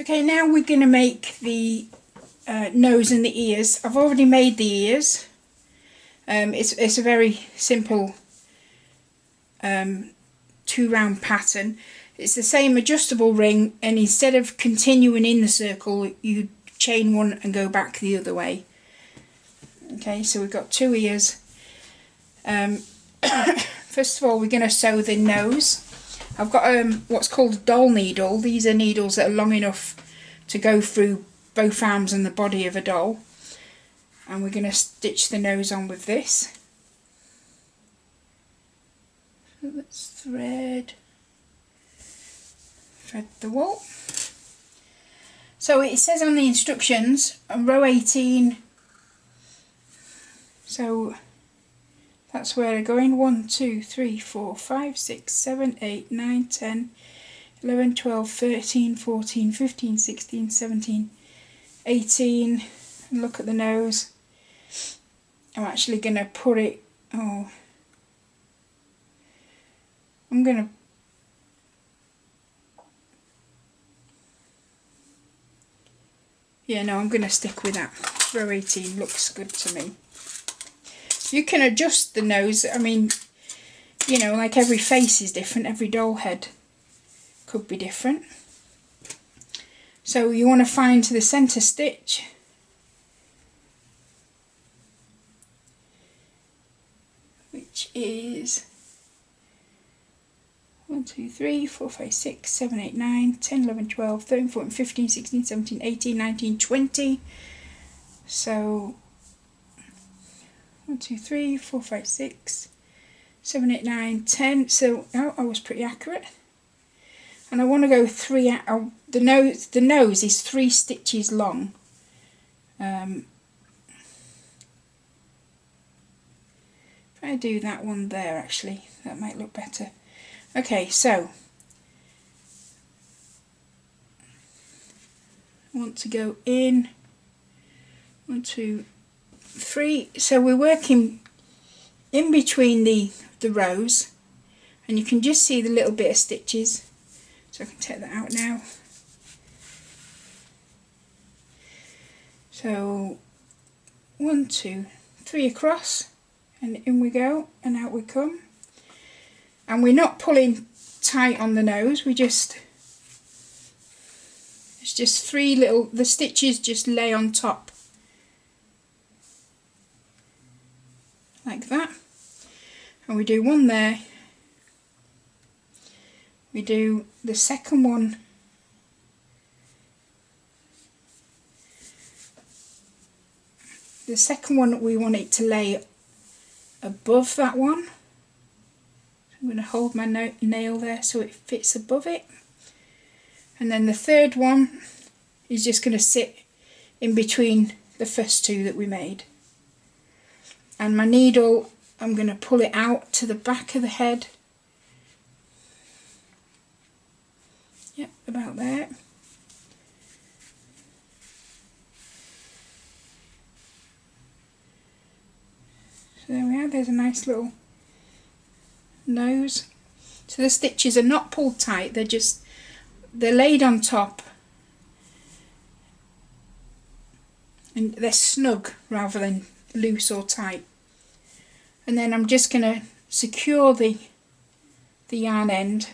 Okay, now we're going to make the nose and the ears. I've already made the ears. It's a very simple 2-round pattern. It's the same adjustable ring, and instead of continuing in the circle, you chain one and go back the other way. Okay, so we've got 2 ears. First of all, we're going to sew the nose. I've got what's called a doll needle. These are needles that are long enough to go through both arms and the body of a doll. And we're going to stitch the nose on with this. So let's thread the wool. So it says on the instructions, on row 18, so that's where they're going. 1, 2, 3, 4, 5, 6, 7, 8, 9, 10, 11, 12, 13, 14, 15, 16, 17, 18. And look at the nose. I'm actually going to put it, I'm going to I'm going to stick with that. Row 18 looks good to me. You can adjust the nose. I mean, you know, like every face is different. Every doll head could be different. So you want to find the centre stitch. Which is 1, 2, 3, 4, 5, 6, 7, 8, 9, 10, 11, 12, 13, 14, 15, 16, 17, 18, 19, 20. So 1, 2, 3, 4, 5, 6, 7, 8, 9, 10. So I was pretty accurate. And I want to go 3. The nose is 3 stitches long. If I do that one there, actually, that might look better. Okay, so I want to go in 1, 2, 3. So we're working in between the rows, and you can just see the little bit of stitches. So I can take that out now. So 1, 2, 3 across, and in we go, and out we come. And we're not pulling tight on the nose, it's just 3 little, the stitches just lay on top. Like that. And we do 1 there. We do the second one. The second one, we want it to lay above that one. I'm going to hold my nail there so it fits above it. And then the third one is just going to sit in between the first 2 that we made. And my needle, I'm going to pull it out to the back of the head. Yep, about there. So there we are, there's a nice little nose. So the stitches are not pulled tight, they're laid on top, and they're snug rather than loose or tight. And then I'm just going to secure the yarn end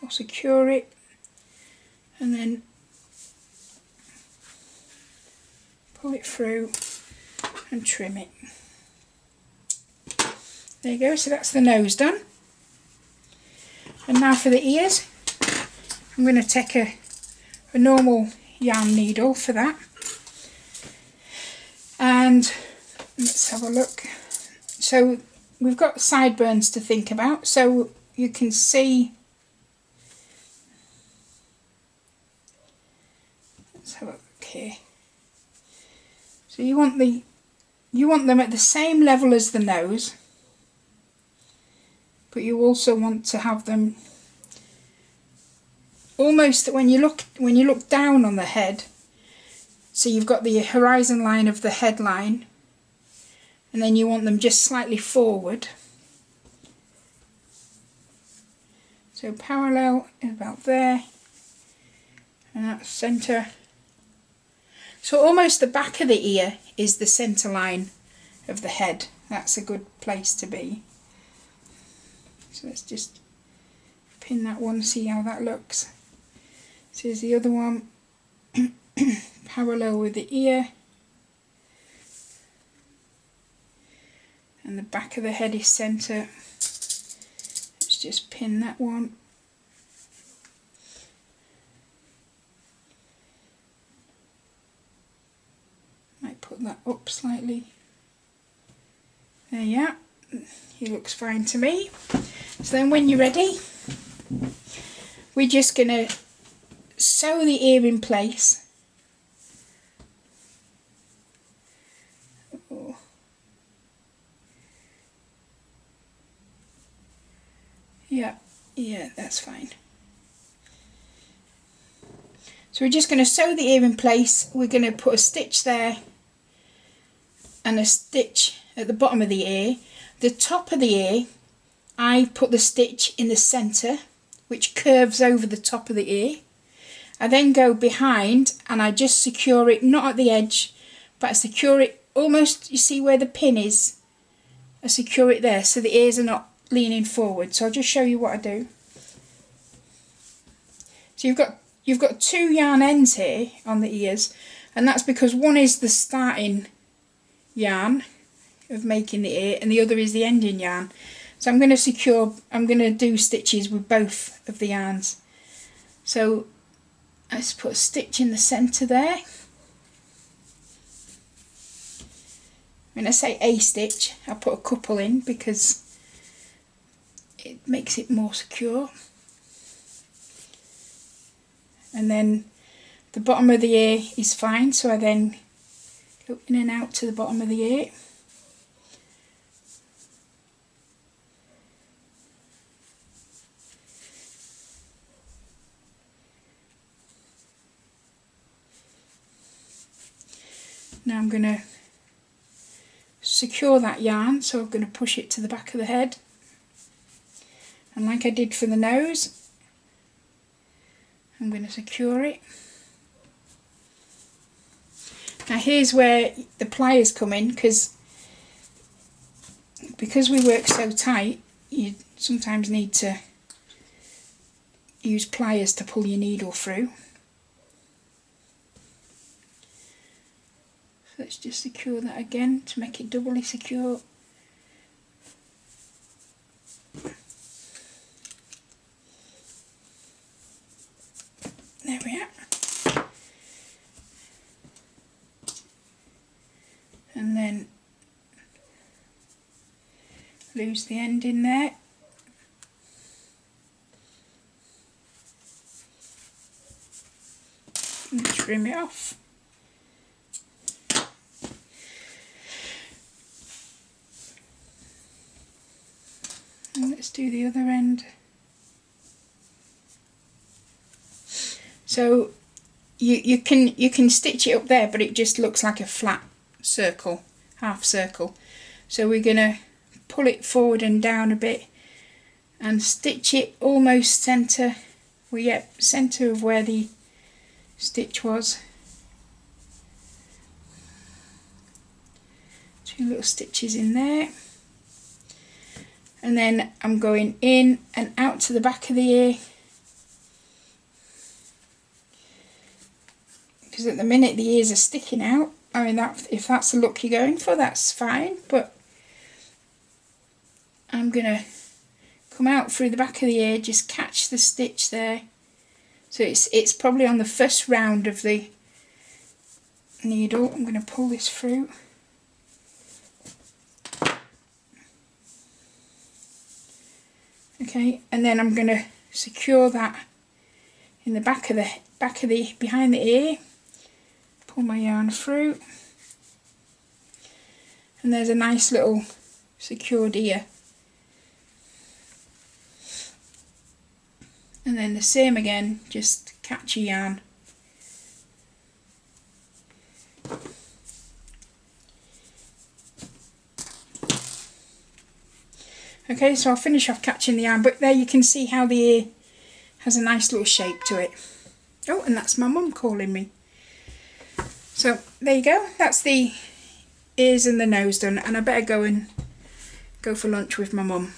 I'll secure it and then pull it through and trim it. There you go, so that's the nose done. And now for the ears, I'm going to take a normal yarn needle for that. And let's have a look. So we've got sideburns to think about, so you can see. Let's have a look here. So you want them at the same level as the nose, but you also want to have them almost when you look down on the head, so you've got the horizon line of the headline, and then you want them just slightly forward. So parallel about there, and that's centre. So almost the back of the ear is the centre line of the head. That's a good place to be. So let's just pin that one, see how that looks. So here's the other one, parallel with the ear. And the back of the head is centre. Let's just pin that one. Might put that up slightly. There you are. He looks fine to me. So then when you're ready, we're just going to sew the ear in place. Oh. Yeah, that's fine. So we're just going to sew the ear in place. We're going to put a stitch there and a stitch at the bottom of the ear. The top of the ear, I put the stitch in the centre, which curves over the top of the ear. I then go behind and I just secure it, not at the edge, but I secure it almost, you see where the pin is? I secure it there so the ears are not leaning forward. So I'll just show you what I do. So you've got two yarn ends here on the ears, and that's because one is the starting yarn of making the ear and the other is the ending yarn. So I'm going to do stitches with both of the yarns. So I just put a stitch in the centre there. When I say a stitch, I put a couple in because it makes it more secure. And then the bottom of the ear is fine, so I then go in and out to the bottom of the ear. Now I'm going to secure that yarn, so I'm going to push it to the back of the head, and like I did for the nose, I'm going to secure it. Now here's where the pliers come in, because we work so tight, you sometimes need to use pliers to pull your needle through. So let's just secure that again to make it doubly secure. There we are. And then lose the end in there. And trim it off. And let's do the other end. So you can stitch it up there, but it just looks like a flat circle, half circle. So we're going to pull it forward and down a bit and stitch it almost centre, well, yeah, centre of where the stitch was. Two little stitches in there, and then I'm going in and out to the back of the ear, because at the minute the ears are sticking out. I mean, that if that's the look you're going for, that's fine, but I'm going to come out through the back of the ear, just catch the stitch there. So it's probably on the first round of the needle. I'm going to pull this through. Okay, and then I'm going to secure that in the behind the ear. Pull my yarn through, and there's a nice little secured ear. And then the same again, just catch your yarn. Okay, so I'll finish off catching the yarn, but there you can see how the ear has a nice little shape to it. Oh, and that's my mum calling me. So there you go, that's the ears and the nose done, and I better go for lunch with my mum.